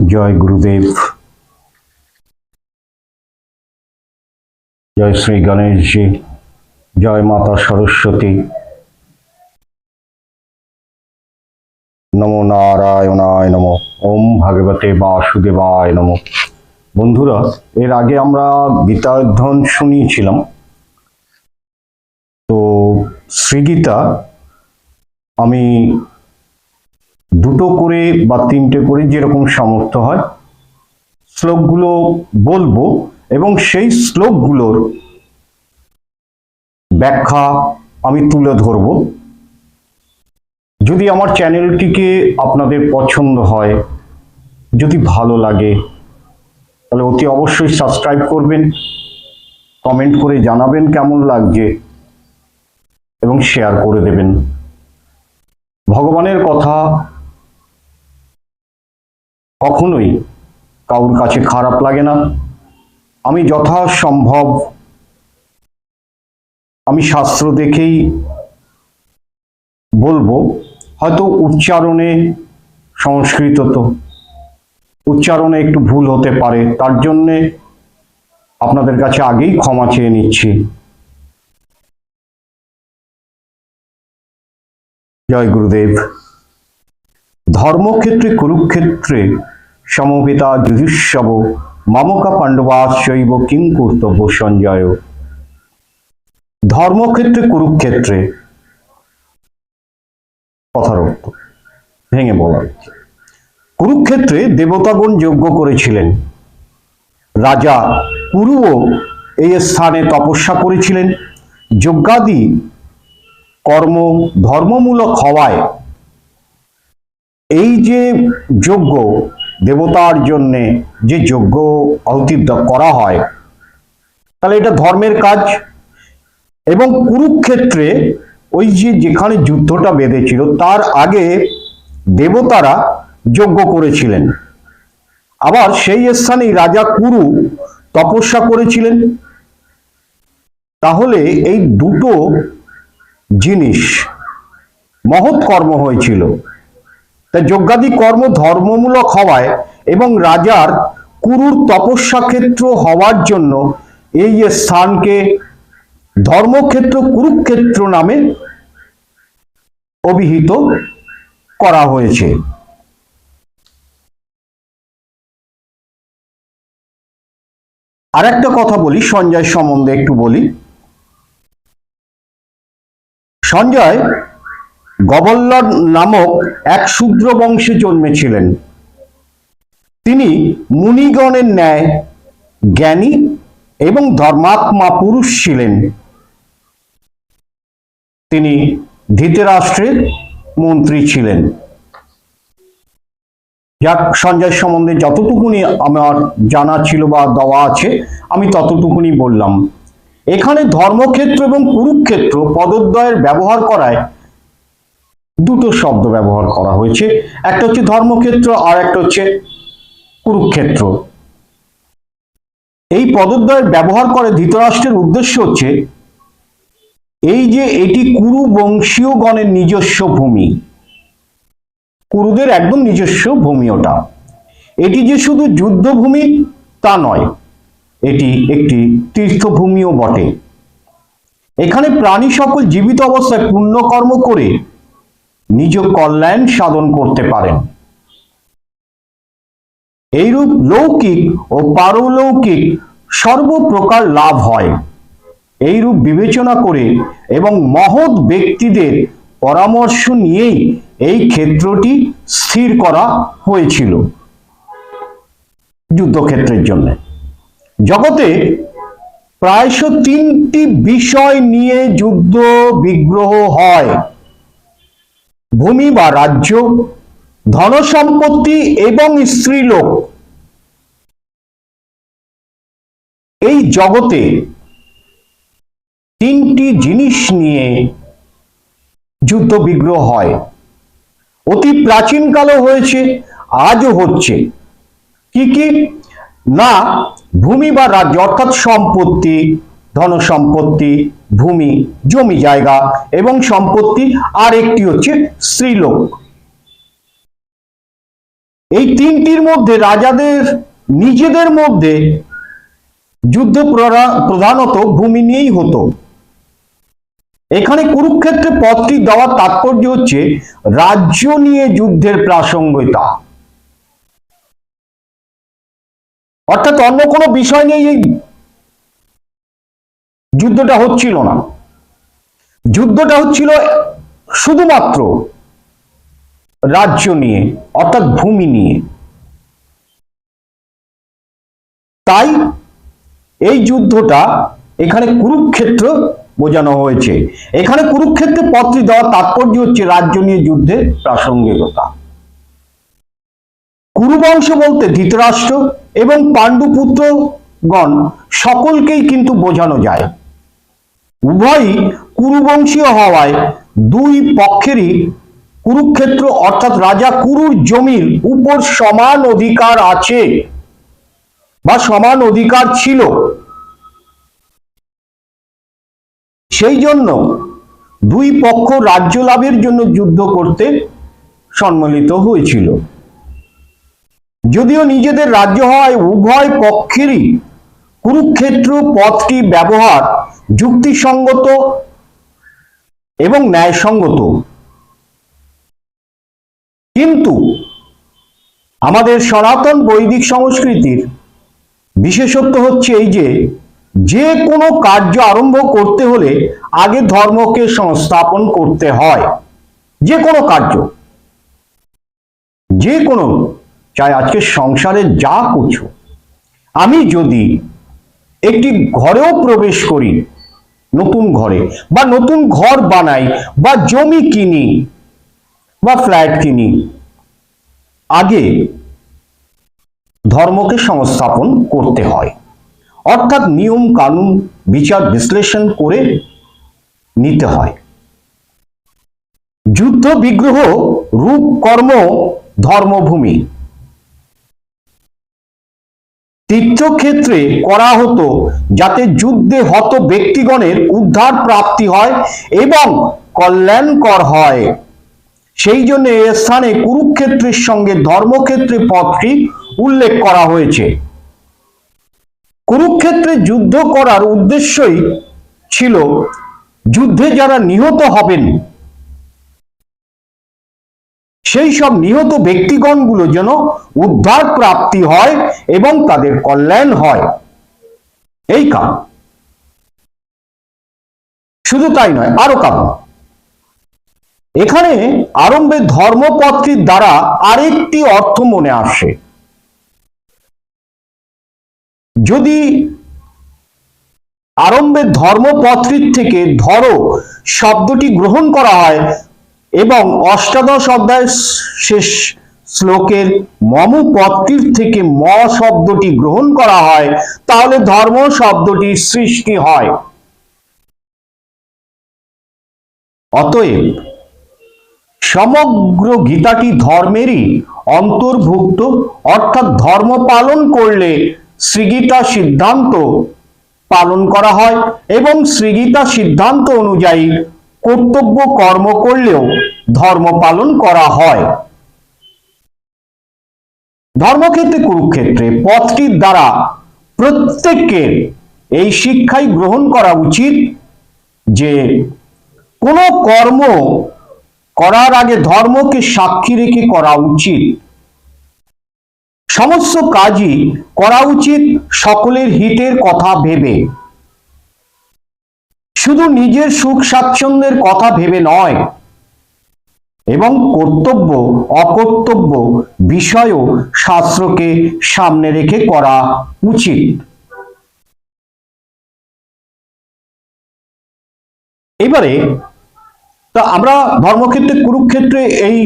জয় গুরুদেব, জয় শ্রী গণেশজি, জয় মাতা সরস্বতী, নমো নারায়ণায় নমঃ। ওম ভগবতে বাসুদেবায় নমঃ। বন্ধুরা, এর আগে আমরা গীতা অধ্যয়ন শুনিয়েছিলাম। তো শ্রীগীতা আমি দুটো করে বা তিনটে করে যেরকম সামর্থ্য হয় শ্লোকগুলো বলবো এবং সেই শ্লোকগুলোর ব্যাখ্যা আমি তুলে ধরব। যদি আমার চ্যানেলটিকে আপনাদের পছন্দ হয়, যদি ভালো লাগে, তাহলে অতি অবশ্যই সাবস্ক্রাইব করবেন, কমেন্ট করে জানাবেন কেমন লাগছে এবং শেয়ার করে দেবেন। ভগবানের কথা কখনোই কারোর কাছে খারাপ লাগে না। আমি যথাসম্ভব আমি শাস্ত্র দেখেই বলবো। হয়তো উচ্চারণে, সংস্কৃত তো উচ্চারণে একটু ভুল হতে পারে, তার জন্যে আপনাদের কাছে আগেই ক্ষমা চেয়ে নিচ্ছি। জয় গুরুদেব। ধর্মক্ষেত্রে কুরুক্ষেত্রে সমবেতা যুধিষ্ঠব মামকা পাণ্ডবাশ্চৈব কিং কর্তব্য সঞ্জয়। ধর্মক্ষেত্রে কুরুক্ষেত্রে কথার অর্থ ভেঙে বলা হচ্ছে। কুরুক্ষেত্রে দেবতাগণ যজ্ঞ করেছিলেন, রাজা কুরুও এই স্থানে তপস্যা করেছিলেন। যজ্ঞাদি কর্ম ধর্মমূলক হওয়ায় এই যে যজ্ঞ, দেবতার জন্যে যে যজ্ঞ আহুতি করা হয়, তাহলে এটা ধর্মের কাজ। এবং কুরুক্ষেত্রে ওই যে যেখানে যুদ্ধটা বেঁধেছিল তার আগে দেবতারা যজ্ঞ করেছিলেন, আবার সেই স্থানেই রাজা কুরু তপস্যা করেছিলেন। তাহলে এই দুটো জিনিস মহৎ কর্ম হয়েছিল। তাই যজ্ঞাদি কর্ম ধর্মমূলক হওয়ায় এবং রাজার কুরুর তপস্যা ক্ষেত্র হওয়ার জন্য এই স্থানকে ধর্মক্ষেত্র কুরুক্ষেত্র নামে অভিহিত করা হয়েছে। আর একটা কথা বলি, সঞ্জয় সম্বন্ধে একটু বলি। সঞ্জয় গবল্লর নামক এক শূদ্র বংশে জন্মেছিলেন। তিনি মুনিগণের ন্যায় জ্ঞানী এবং ধর্মাত্মা পুরুষ ছিলেন। তিনি ধৃতরাষ্ট্রের মন্ত্রী ছিলেন। যাক, সঞ্জয় সম্বন্ধে যতটুকুনি আমার জানা ছিল বা দেওয়া আছে আমি ততটুকুনি বললাম। এখানে ধর্মক্ষেত্র এবং কুরুক্ষেত্র পদদ্বয়ের ব্যবহার করায় দুটো শব্দ ব্যবহার করা হয়েছে, একটা হচ্ছে ধর্মক্ষেত্র আর একটা হচ্ছে কুরুক্ষেত্র। এই পদদ্বয়ের ব্যবহার করে ধৃতরাষ্ট্রের উদ্দেশ্য হচ্ছে এই যে এটি কুরু বংশীয় গণের নিজস্ব ভূমি, কুরুদের একদম নিজস্ব ভূমি ওটা। এটি যে শুধু যুদ্ধভূমি তা নয়, এটি একটি তীর্থভূমিও বটে। এখানে প্রাণী সকল জীবিত অবস্থায় পুণ্যকর্ম করে নিজ কল্যাণ সাধন করতে পারেন। এইরূপ লৌকিক ও পারলৌকিক সর্বপ্রকার লাভ হয়। এইরূপ বিবেচনা করে এবং মহৎ ব্যক্তিদের পরামর্শ নিয়েই এই ক্ষেত্রটি স্থির করা হয়েছিল যুদ্ধক্ষেত্রের জন্য। জগতে প্রায়শ তিনটি বিষয় নিয়ে যুদ্ধ বিগ্রহ হয়: ভূমি বা রাজ্য, ধনসম্পত্তি এবং স্ত্রীলোক। এই জগতে তিনটি জিনিস নিয়ে যুদ্ধ বিগ্রহ হয়। অতি প্রাচীনকালও হয়েছে, আজও হচ্ছে। কি কি না, ভূমি বা রাজ্য অর্থাৎ সম্পত্তি, ধনসম্পত্তি, ভূমি, জমি জায়গা এবং সম্পত্তি, আর একটি হচ্ছে স্ত্রীলোক। এই তিনটির মধ্যে রাজাদের নিজেদের মধ্যে যুদ্ধ প্রধানত ভূমি নিয়েই হতো। এখানে কুরুক্ষেত্রে পদটি দেওয়ার তাৎপর্য হচ্ছে রাজ্য নিয়ে যুদ্ধের প্রাসঙ্গিকতা, অর্থাৎ অন্য কোনো বিষয় নিয়ে এই যুদ্ধটা হচ্ছিল না, যুদ্ধটা হচ্ছিল শুধুমাত্র রাজ্য নিয়ে, অর্থাৎ ভূমি নিয়ে। তাই এই যুদ্ধটা এখানে কুরুক্ষেত্র বোঝানো হয়েছে। এখানে কুরুক্ষেত্রে পদটি দেওয়ার তাৎপর্য হচ্ছে রাজ্য নিয়ে যুদ্ধের প্রাসঙ্গিকতা। কুরুবংশ বলতে ধৃতরাষ্ট্র এবং পাণ্ডুপুত্রগণ সকলকেই কিন্তু বোঝানো যায়। উভয়ই কুরুবংশীয় হওয়ায় দুই পক্ষেরই কুরুক্ষেত্র অর্থাৎ রাজা কুরুর জমির উপর সমান অধিকার আছে বা সমান অধিকার ছিল। সেই জন্য দুই পক্ষ রাজ্য লাভের জন্য যুদ্ধ করতে সম্মিলিত হয়েছিল। যদিও নিজেদের রাজ্য হওয়ায় উভয় পক্ষেরই কুরুক্ষেত্র পদটি ব্যবহার যুক্তিসঙ্গত এবং ন্যায়সঙ্গত, কিন্তু আমাদের সনাতন বৈদিক সংস্কৃতির বিশেষত্ব হচ্ছে এই যে কোনো কার্য আরম্ভ করতে হলে আগে ধর্মকে সংস্থাপন করতে হয়। যে কোনো কার্য, যে কোনো, চাই আজকে সংসারে যা করছো, আমি যদি একটি ঘরেও প্রবেশ করি, নতুন ঘরে বা নতুন ঘর বানাই বা জমি কিনি বা ফ্ল্যাট কিনি, আগে ধর্মকে সংস্থাপন করতে হয়, অর্থাৎ নিয়ম কানুন বিচার বিশ্লেষণ করে নিতে হয়। যুদ্ধ বিগ্রহ রূপ কর্ম ধর্মভূমি তীর্থক্ষেত্রে করা হতো যাতে যুদ্ধে হত ব্যক্তিগণের উদ্ধার প্রাপ্তি হয় এবং কল্যাণকর হয়। সেই জন্য এ স্থানে কুরুক্ষেত্রের সঙ্গে ধর্মক্ষেত্রে পদটি উল্লেখ করা হয়েছে। কুরুক্ষেত্রে যুদ্ধ করার উদ্দেশ্যই ছিল যুদ্ধে যারা নিহত হবেন সেই সব নিহত ব্যক্তিগণগুলো যেন উদ্ধার প্রাপ্তি হয় এবং তাদের কল্যাণ হয়, এই কারণ। শুধু তাই নয়, আরো কারণ। এখানে আরম্ভে ধর্মপত্রীর দ্বারা আরেকটি অর্থ মনে আসে। যদি আরম্ভে ধর্মপত্রীর থেকে ধরো শব্দটি গ্রহণ করা হয় এবং অষ্টাদশ অধ্যায় শেষ শ্লোকের মম পত্রীর থেকে ম শব্দটি গ্রহণ করা হয়, তাহলে ধর্ম শব্দটির সৃষ্টি হয়। অতএব সমগ্র গীতাটি ধর্মেরই অন্তর্ভুক্ত, অর্থাৎ ধর্ম পালন করলে শ্রীগীতা সিদ্ধান্ত পালন করা হয় এবং শ্রীগীতা সিদ্ধান্ত অনুযায়ী কর্তব্য কর্ম করলেও ধর্ম পালন করা হয়। ধর্মক্ষেত্রে কুরুক্ষেত্রে পথটির দ্বারা প্রত্যেকের এই শিক্ষাই গ্রহণ করা উচিত যে কোনো কর্ম করার আগে ধর্মকে সাক্ষী রেখে করা উচিত। সমস্ত কাজই করা উচিত সকলের হিতের কথা ভেবে, শুধু নিজের সুখ স্বাচ্ছন্দ্যের কথা ভেবে নয়, এবং কর্তব্য অকর্তব্য বিষয়ও শাস্ত্রকে সামনে রেখে করা উচিত। এবারে তা আমরা ধর্মক্ষেত্রে কুরুক্ষেত্রে এই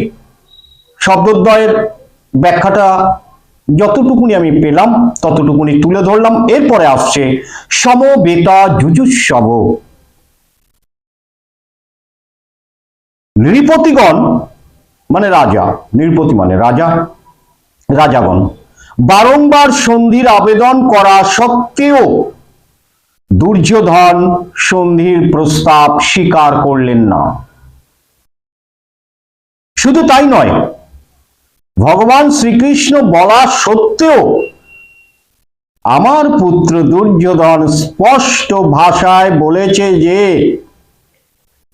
শব্দদ্বয়ের ব্যাখ্যাটা যতটুকুনি আমি পেলাম ততটুকুনি তুলে ধরলাম। এরপরে আসছে সমবেতা যুযুৎসব। নৃপতিগণ মানে রাজা, নৃপতি মানে রাজা, রাজাগণ বারংবার সন্ধির আবেদন করা সত্ত্বেও দুর্যোধন সন্ধির প্রস্তাব স্বীকার করলেন না। শুধু তাই নয়, ভগবান শ্রীকৃষ্ণ বলা সত্ত্বেও আমার পুত্র দুর্যোধন স্পষ্ট ভাষায় বলেছে যে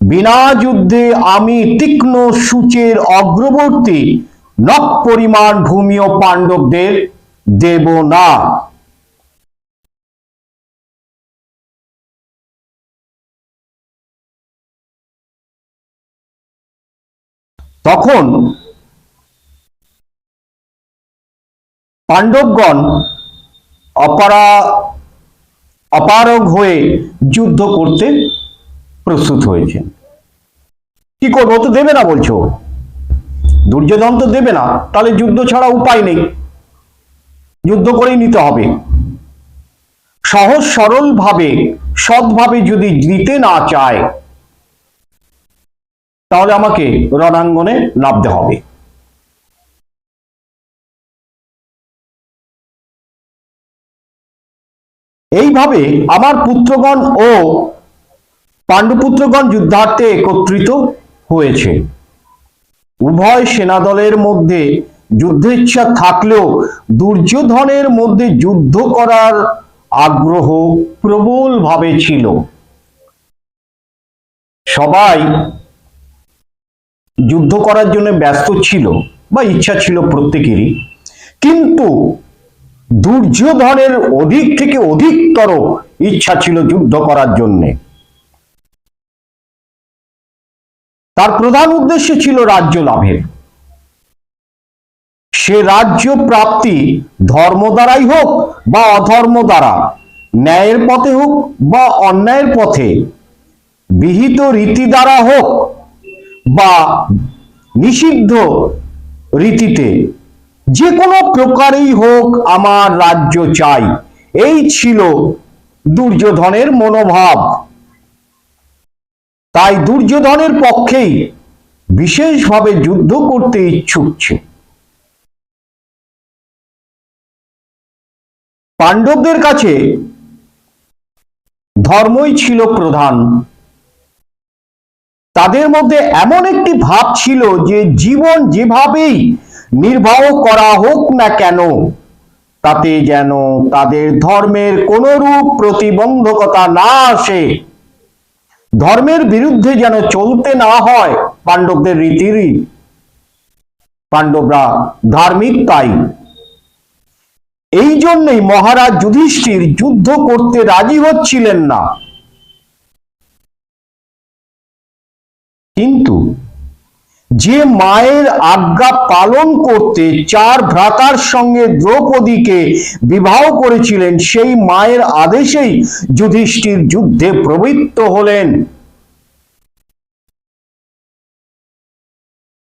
বিনা যুদ্ধে আমি তীক্ষ্ণ সূচের অগ্রবর্তী নখ পরিমাণ ভূমিও পাণ্ডবদের দেব না। তখন পাণ্ডবগণ অপারগ হয়ে যুদ্ধ করতে প্রস্তুত হয়েছেন। কি করবো, তো দেবে না বলছো, দুর্যোধন তো দেবে না, তাহলে যুদ্ধ ছাড়া উপায় নেই, যুদ্ধ করেই নিতে হবে। সহজ সরল ভাবে সৎভাবে যদি দিতে না চায় তাহলে আমাকে রণাঙ্গনে নামতে হবে। এইভাবে আমার পুত্রগণ ও পাণ্ডুপুত্রগণ যুদ্ধার্থে একত্রিত হয়েছে। উভয় সেনাদলের মধ্যে যুদ্ধেচ্ছা থাকলেও দুর্যোধনের মধ্যে যুদ্ধ করার আগ্রহ প্রবলভাবে ছিল। সবাই যুদ্ধ করার জন্য ব্যস্ত ছিল বা ইচ্ছা ছিল প্রত্যেকেরই, কিন্তু দুর্যোধনের অধিক থেকে অধিকতর ইচ্ছা ছিল যুদ্ধ করার জন্যে। তার প্রধান উদ্দেশ্য ছিল রাজ্য লাভের। সে রাজ্য প্রাপ্তি ধর্ম দ্বারাই হোক বা অধর্ম দ্বারা, ন্যায়ের পথে হোক বা অন্যায়ের পথে, বিহিত রীতি দ্বারা হোক বা নিষিদ্ধ রীতিতে, যে কোনো প্রকারেই হোক আমার রাজ্য চাই, এই ছিল দুর্যোধনের মনোভাব। তাই দুর্যোধনের পক্ষেই বিশেষভাবে যুদ্ধ করতে ইচ্ছুক ছিল। পাণ্ডবদের কাছে ধর্মই ছিল প্রধান। তাদের মধ্যে এমন একটি ভাব ছিল যে জীবন যেভাবেই নির্বাহ করা হোক না কেন, তাতে যেন তাদের ধর্মের কোনরূপ প্রতিবন্ধকতা না আসে, ধর্মের বিরুদ্ধে যেন চলতে না হয় পাণ্ডবদের রীতির। পাণ্ডবরা ধার্মিক, তাই এই জন্যই মহারাজ যুধিষ্ঠির যুদ্ধ করতে রাজি হচ্ছিলেন না। কিন্তু যে মায়ের আজ্ঞা পালন করতে চার ভ্রাতার সঙ্গে দ্রৌপদীকে বিবাহ করেছিলেন, সেই মায়ের আদেশেই যুধিষ্ঠির যুদ্ধে প্রবৃত্ত হলেন।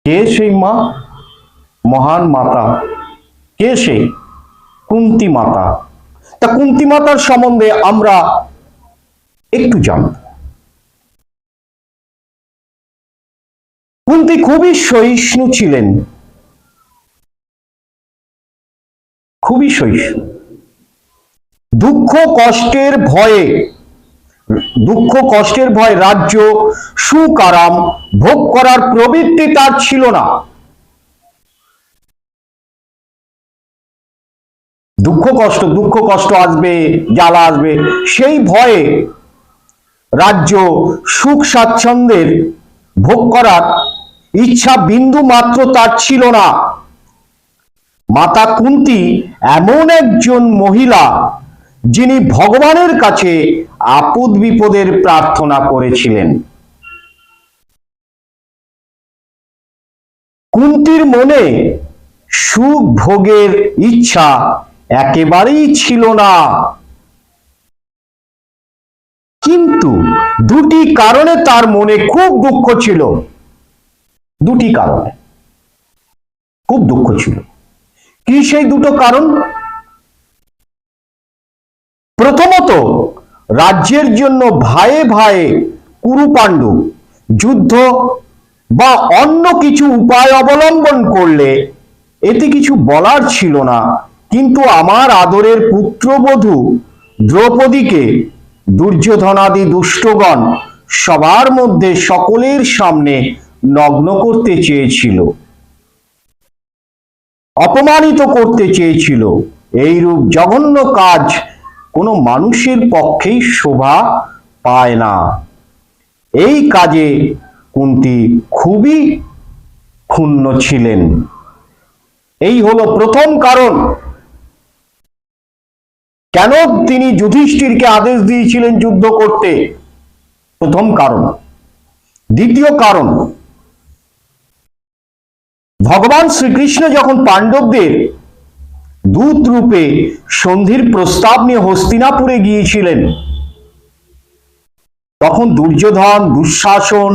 কে সেই মা? মহান মাতা। কে সে? কুন্তী মাতা। তা কুন্তী মাতার সম্বন্ধে আমরা একটু জানব। কুন্তী খুবই সহিষ্ণু ছিলেন, খুবই সহিষ্ণু। দুঃখ কষ্টের ভয়ে রাজ্য সুখ আরাম ভোগ করার প্রবৃত্তি তার ছিল না। দুঃখ কষ্ট আসবে, জ্বালা আসবে, সেই ভয়ে রাজ্য সুখ স্বাচ্ছন্দ্যের ভোগ করার ইচ্ছা বিন্দু মাত্র তার ছিল না। মাতা কুন্তী এমন একজন মহিলা যিনি ভগবানের কাছে আপদ বিপদের প্রার্থনা করেছিলেন। কুন্তীর মনে সুখ ভোগের ইচ্ছা একেবারেই ছিল না। কিন্তু দুটি কারণে তার মনে খুব দুঃখ ছিল। দুটি কারণে খুব দুঃখ ছিল। কি সেই দুটো কারণ? প্রথমত, রাজ্যের জন্য ভাইয়ে ভাইয়ে কুরু পাণ্ডু যুদ্ধ বা অন্য কিছু উপায় অবলম্বন করলে এতে কিছু বলার ছিল না, কিন্তু আমার আদরের পুত্রবধূ দ্রৌপদীকে দুর্যোধনাদি দুষ্টগণ সবার মধ্যে সকলের সামনে নগ্ন করতে চেয়েছিল। অপমানিত করতে চেয়েছিল। এইরূপ জঘন্য কাজ কোনো মানুষের পক্ষেই শোভা পায় না। এই কাজে কুন্তী খুবই ক্ষুণ্ণ ছিলেন। এই হলো প্রথম কারণ কেন তিনি যুধিষ্ঠিরকে আদেশ দিয়েছিলেন যুদ্ধ করতে, প্রথম কারণ। দ্বিতীয় কারণ, ভগবান শ্রীকৃষ্ণ যখন পাণ্ডবদের দূত রূপে সন্ধির প্রস্তাব নিয়ে হস্তিনাপুরে গিয়েছিলেন, তখন দুর্যোধন, দুঃশাসন,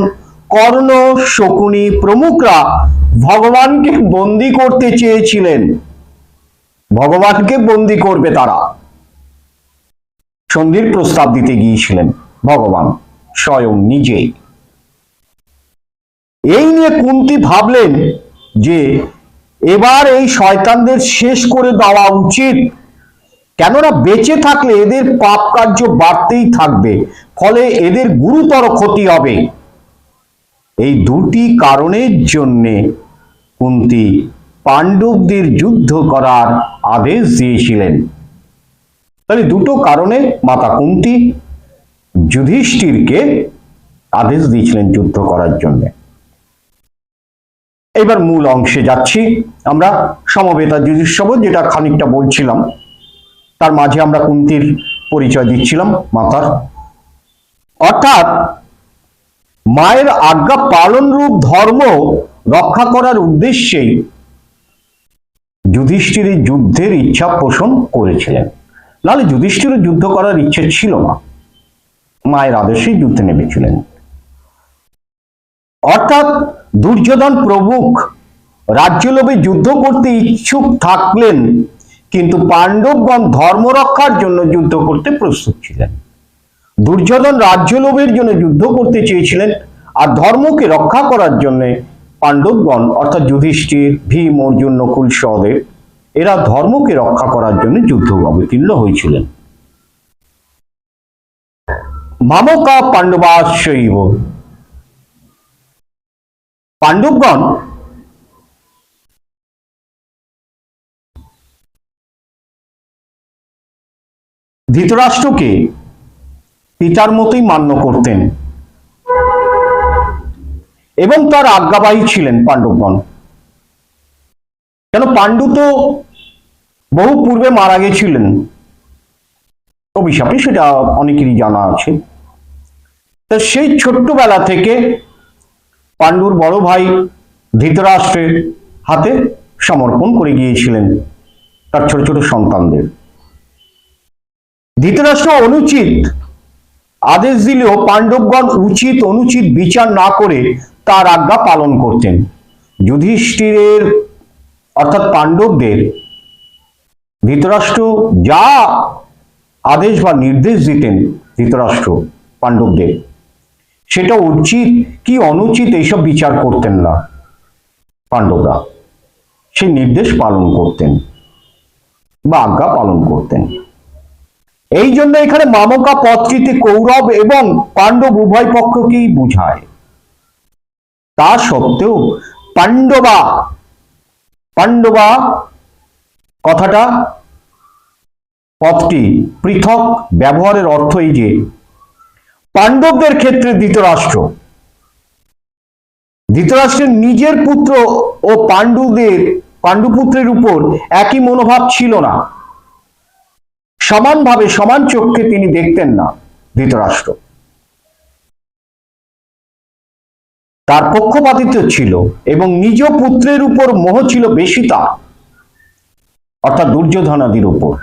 কর্ণ, শকুনি প্রমুখরা ভগবানকে বন্দী করতে চেয়েছিলেন। ভগবানকে বন্দী করবে তারা, সন্ধির প্রস্তাব দিতে গিয়েছিলেন ভগবান স্বয়ং নিজে। এই নিয়ে কুন্তী ভাবলেন যে এবার এই শয়তানদের শেষ করে দেওয়া উচিত, কেননা বেঁচে থাকলে এদের পাপ কার্য বাড়তেই থাকবে, ফলে এদের গুরুতর ক্ষতি হবে। এই দুটি কারণের জন্যে কুন্তী পাণ্ডবদের যুদ্ধ করার আদেশ দিয়েছিলেন। তাহলে দুটো কারণে মাতা কুন্তী যুধিষ্ঠিরকে আদেশ দিয়েছিলেন যুদ্ধ করার জন্য। এবার মূল অংশে যাচ্ছি আমরা। সমবেতা যুধিষ্ঠির, যেটা খানিকটা বলছিলাম, তার মাঝে আমরা কুন্তীর পরিচয় দিচ্ছিলাম মাতার। অর্থাৎ মায়ের আজ্ঞা পালন রূপ ধর্ম রক্ষা করার উদ্দেশ্যেই যুধিষ্ঠির যুদ্ধের ইচ্ছা পোষণ করেছিলেন। নাহলে যুধিষ্ঠিরের যুদ্ধ করার ইচ্ছে ছিল না, মায়ের আদেশেই যুদ্ধে নেমেছিলেন। অর্থাৎ দুর্যোধন প্রমুখ রাজ্যলোভে যুদ্ধ করতে ইচ্ছুক থাকলেন, কিন্তু পাণ্ডবগণ ধর্ম রক্ষার জন্য যুদ্ধ করতে প্রস্তুত ছিলেন। দুর্যোধন রাজ্যলোভের জন্য যুদ্ধ করতে চেয়েছিলেন, আর ধর্মকে রক্ষা করার জন্য পাণ্ডবগণ অর্থাৎ যুধিষ্ঠির, ভীম, অর্জুন, নকুল, সহদেব এরা ধর্মকে রক্ষা করার জন্য যুদ্ধ অবতীর্ণ হয়েছিলেন। মামকা পাণ্ডবাশ্চৈব, পাণ্ডবগণ ধৃতরাষ্ট্রকে পিতার মতোই মান্য করতেন এবং তার আজ্ঞাবাহী ছিলেন পাণ্ডবগণ। কেন, পাণ্ডু তো বহু পূর্বে মারা গেছিলেন অভিশাপে, সেটা অনেকেরই জানা আছে। তা সেই ছোট্টবেলা থেকে পাণ্ডুর বড় ভাই ধৃতরাষ্ট্রের হাতে সমর্পণ করে গিয়েছিলেন তার ছোট ছোট সন্তানদের। ধৃতরাষ্ট্র অনুচিত আদেশ দিলেও পাণ্ডবগণ উচিত অনুচিত বিচার না করে তার আজ্ঞা পালন করতেন। যুধিষ্ঠিরের অর্থাৎ পাণ্ডবদের ধৃতরাষ্ট্র যা আদেশ বা নির্দেশ দিতেন ধৃতরাষ্ট্র পাণ্ডবদের, সেটা উচিত কি অনুচিত এইসব বিচার করতেন না পাণ্ডবরা, সেই নির্দেশ পালন করতেন বা আজ্ঞা পালন করতেন। এই জন্য এখানে মামকা পদটিতে কৌরব এবং পাণ্ডব উভয় পক্ষকেই বুঝায়। তা সত্ত্বেও পাণ্ডবা পাণ্ডবা কথাটা পদটি পৃথক ব্যবহারের অর্থ এই যে পাণ্ডবদের ক্ষেত্রে ধৃতরাষ্ট্রের নিজের পুত্র ও পাণ্ডুপুত্রের উপর একই মনোভাব ছিল না, সমানভাবে সমান চোখে তিনি দেখতেন না ধৃতরাষ্ট্র। তার পক্ষপাতিত্ব ছিল এবং নিজ পুত্রের উপর মোহ ছিল বেশি তার, অর্থাৎ দুর্যোধনাদির উপর।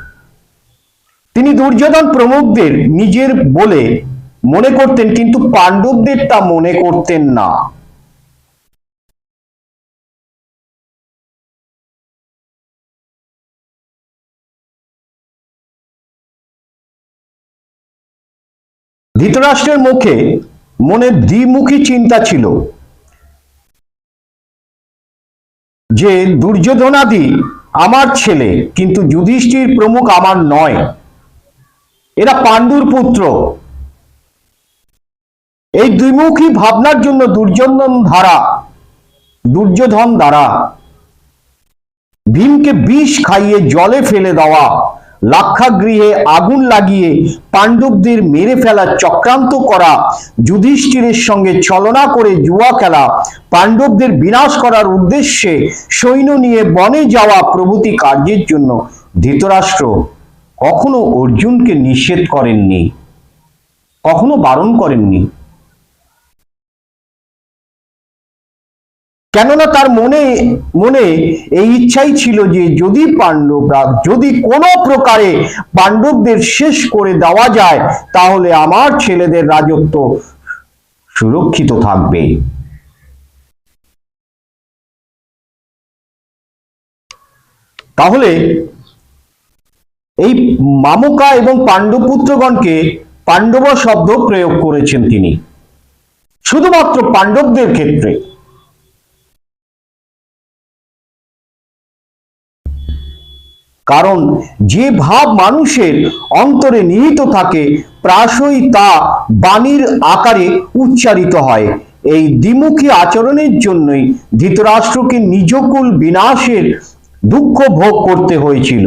তিনি দুর্যোধন প্রমুখদের নিজের বলে মনে করতেন, কিন্তু পাণ্ডবদের তা মনে করতেন না। ধৃতরাষ্ট্রের মনে দ্বিমুখী চিন্তা ছিল যে দুর্যোধনাদি আমার ছেলে, কিন্তু যুধিষ্ঠির প্রমুখ আমার নয়, এরা পাণ্ডুর পুত্র। এই দ্বিমুখী ভাবনার জন্য দুর্যোধন দ্বারা ভীমকে বিষ খাইয়ে জলে ফেলে দেওয়া, লাক্ষাগৃহে আগুন লাগিয়ে পাণ্ডবদের মেরে ফেলার চক্রান্ত করা, যুধিষ্ঠিরের সঙ্গে ছলনা করে জুয়া খেলা, পাণ্ডবদের বিনাশ করার উদ্দেশ্যে সৈন্য নিয়ে বনে যাওয়া প্রভৃতি কার্যের জন্য ধৃতরাষ্ট্র কখনো অর্জুনকে নিষেধ করেননি, কখনো বারণ করেননি। কেননা তার মনে এই ইচ্ছাই ছিল যে যদি কোনো প্রকারে পাণ্ডবদের শেষ করে দেওয়া যায় তাহলে আমার ছেলেদের রাজত্ব সুরক্ষিত থাকবে। তাহলে এই মামকা এবং পাণ্ডবপুত্রগণকে পাণ্ডব শব্দ প্রয়োগ করেছেন তিনি শুধুমাত্র পাণ্ডবদের ক্ষেত্রে। কারণ যে ভাব মানুষের অন্তরে নিহিত থাকে প্রায়শই তা বাণীর আকারে উচ্চারিত হয়। এই দ্বিমুখী আচরণের জন্যই ধৃতরাষ্ট্রকে নিজকুল বিনাশের দুঃখ ভোগ করতে হয়েছিল।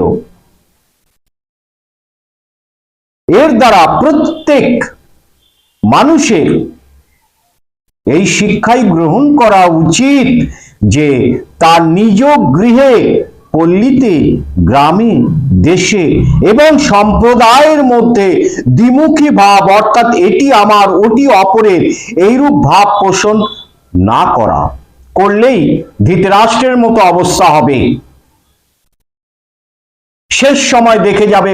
এর দ্বারা প্রত্যেক মানুষের এই শিক্ষাই গ্রহণ করা উচিত যে তার নিজ গৃহে, পল্লীতে, গ্রামে, দেশে এবং সম্প্রদায়ের মধ্যে দ্বিমুখী ভাব অর্থাৎ এটি আমার ওটি অপরের এইরূপ ভাব পোষণ না করলেই ধৃতরাষ্ট্রের মতো অবস্থা হবে। শেষ সময় দেখে যাবে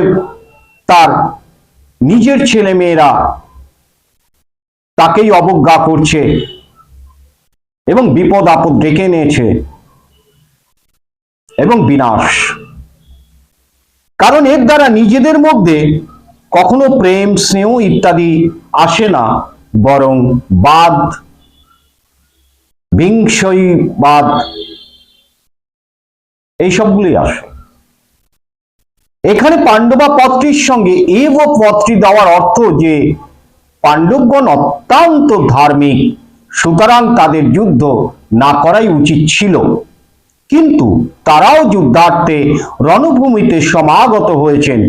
তার নিজের ছেলে মেয়েরা তাকেই অবজ্ঞা করছে এবং বিপদ আপদ ডেকে এনেছে এবং বিনাশ। কারণ এর দ্বারা নিজেদের মধ্যে কখনো প্রেম, স্নেহ ইত্যাদি আসে না, বরং বাদ, বিংশইবাদ এইসবগুলি আসে। এখানে পাণ্ডবা পত্রীর সঙ্গে এব পত্রী দেওয়ার অর্থ যে পাণ্ডবগণ অত্যন্ত ধার্মিক, সুতরাং তাদের যুদ্ধ না করাই উচিত ছিল। কিন্তু তারাও যুদ্ধার্থে রণভূমিতে সমাগত হয়েছেন।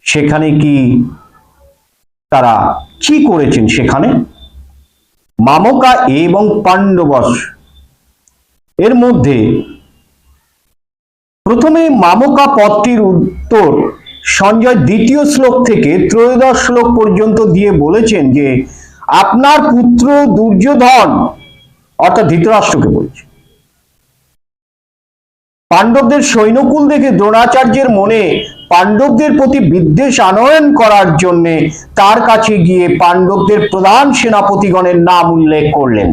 সেখানে কি তারা কি করেছেন? সেখানে মামকা এবং পাণ্ডবস এর মধ্যে প্রথমে মামকা পত্রীর উত্তর সঞ্জয় দ্বিতীয় শ্লোক থেকে ত্রয়োদশ শ্লোক পর্যন্ত দিয়ে বলেছেন যে আপনার পুত্র দুর্যোধন, অর্থাৎ ধৃতরাষ্ট্রকে বলছে, পাণ্ডবদের সৈন্যকুল দেখে দ্রোণাচার্যের মনে পাণ্ডবদের প্রতি বিদ্বেষ আনয়ন করার জন্য তার কাছে গিয়ে পাণ্ডবদের প্রধান সেনাপতিগণের নাম উল্লেখ করলেন।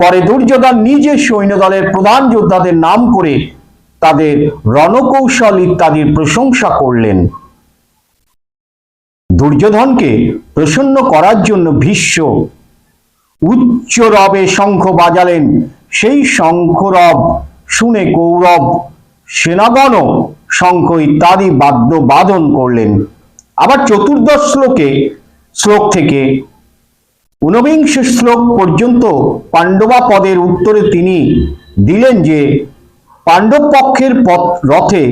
পরে দুর্যোধন নিজের সৈন্যদলের প্রধান যোদ্ধাদের নাম করে তাদের রণকৌশল ইত্যাদির প্রশংসা করলেন। দুর্যোধনকে প্রসন্ন করার জন্য ভীষ্ম উচ্চ রবে শঙ্খ বাজালেন। সেই শঙ্খরব শুনে কৌরব সেনাগণও শঙ্খ ইত্যাদি বাদ্য বাদন করলেন। আবার চতুর্দশ শ্লোক থেকে ঊনবিংশ শ্লোক পর্যন্ত পাণ্ডবা পদের উত্তরে তিনি দিলেন যে পাণ্ডব পক্ষের রথে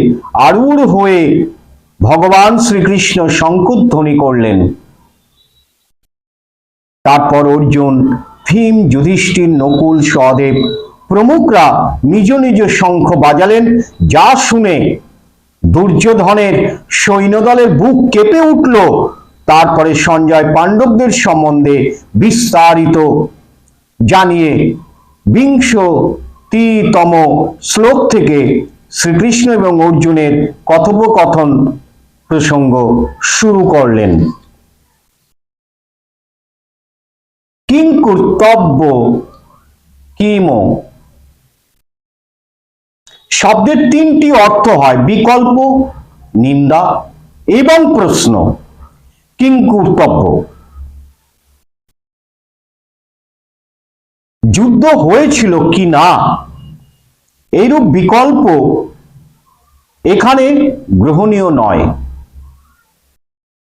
আরূঢ় হয়ে ভগবান শ্রীকৃষ্ণ শঙ্খধ্বনি করলেন। তারপর অর্জুন, ভীম, যুধিষ্ঠির, নকুল, সহদেব প্রমুখরা নিজ নিজ শঙ্খ বাজালেন, যা শুনে দুর্যোধনের সৈন্যদলের বুক কেঁপে উঠল। তারপরে সঞ্জয় পাণ্ডবদের সম্বন্ধে বিস্তারিত জানিয়ে 20তম শ্লোক থেকে শ্রীকৃষ্ণ এবং অর্জুনের কথোপকথন প্রসঙ্গ শুরু করলেন। কিং কর্তব্য কিম শব্দের 3টি অর্থ হয়: বিকল্প, নিন্দা এবং প্রশ্ন। কিং কর্তব্য, যুদ্ধ হয়েছিল কি না, এইরূপ বিকল্প এখানে গ্রহণীয় নয়।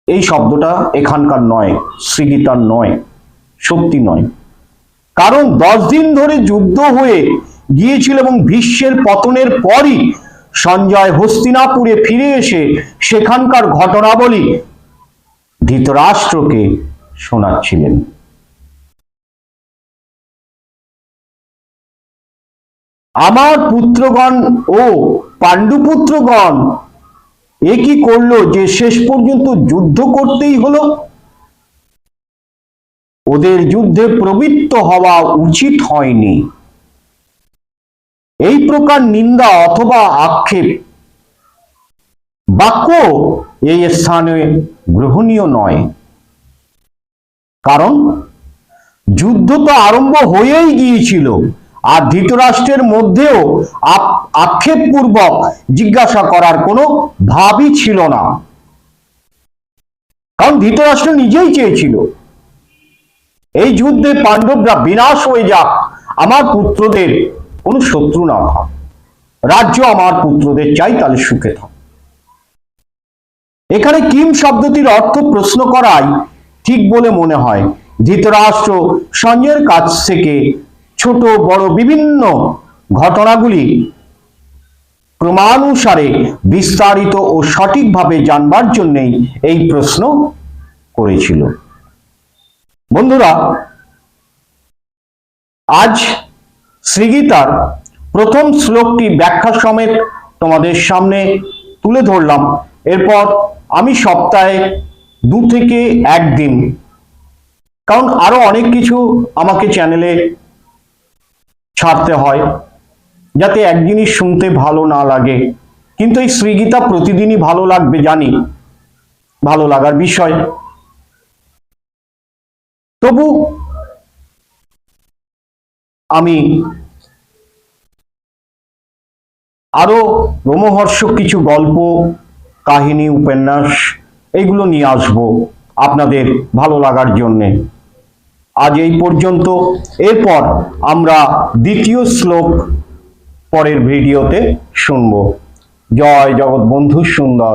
এই শব্দটা এখানকার নয়, শ্রীগীতার নয়, সত্যি নয়। কারণ 10 দিন ধরে যুদ্ধ হয়ে গিয়েছিল এবং ভীষ্মের পতনের পরই সঞ্জয় হস্তিনাপুরে ফিরে এসে সেখানকার ঘটনাবলী ধৃতরাষ্ট্রকে শোনাচ্ছিলেন। আমার পুত্রগণ ও পাণ্ডুপুত্রগণ এ কি করলো যে শেষ পর্যন্ত যুদ্ধ করতেই হলো? ওদের যুদ্ধে প্রবৃত্ত হওয়া উচিত হয়নি। এই প্রকার নিন্দা অথবা আক্ষেপ বাক্য এই স্থানে গ্রহণীয় নয়। কারণ যুদ্ধ তো আরম্ভ হয়েই গিয়েছিল, আর ধৃতরাষ্ট্রের মধ্যেও আক্ষেপপূর্বক জিজ্ঞাসা করার কোনো ভাবই ছিল না। কারণ ধৃতরাষ্ট্র নিজেই চেয়েছিল এই যুদ্ধে পাণ্ডবরা বিনাশ হয়ে যাক, আমার পুত্রদের কোনো শত্রু না থাক, রাজ্য আমার পুত্রদের চাই, তাহলে সুখে থাক। এখানে কিম শব্দটির অর্থ প্রশ্ন করাই ঠিক বলে মনে হয়। ধৃতরাষ্ট্র সঞ্জয়ের কাছ থেকে ছোট বড় বিভিন্ন ঘটনাগুলি ক্রমানুসারে বিস্তারিত ও সঠিকভাবে জানবার জন্যই এই প্রশ্ন করেছিল। বন্ধুরা, আজ শ্রীগীতার প্রথম শ্লোকটি ব্যাখ্যা সমেত তোমাদের সামনে তুলে ধরলাম। এরপর আমি সপ্তাহে 2 থেকে 1 দিন, কারণ আরো অনেক কিছু আমাকে চ্যানেলে ছাড়তে হয়, যাতে এক জিনিস শুনতে ভালো না লাগে। কিন্তু এই শ্রীগীতা প্রতিদিনই ভালো লাগবে জানি, ভালো লাগার বিষয়। তবু আমি আরো রোমহর্ষক কিছু গল্প, কাহিনী, উপন্যাস এগুলো নিয়ে আসবো আপনাদের ভালো লাগার জন্যে। আজ এই পর্যন্ত। এরপর আমরা দ্বিতীয় শ্লোক পরের ভিডিওতে শুনবো। জয় জগৎ বন্ধু সুন্দর।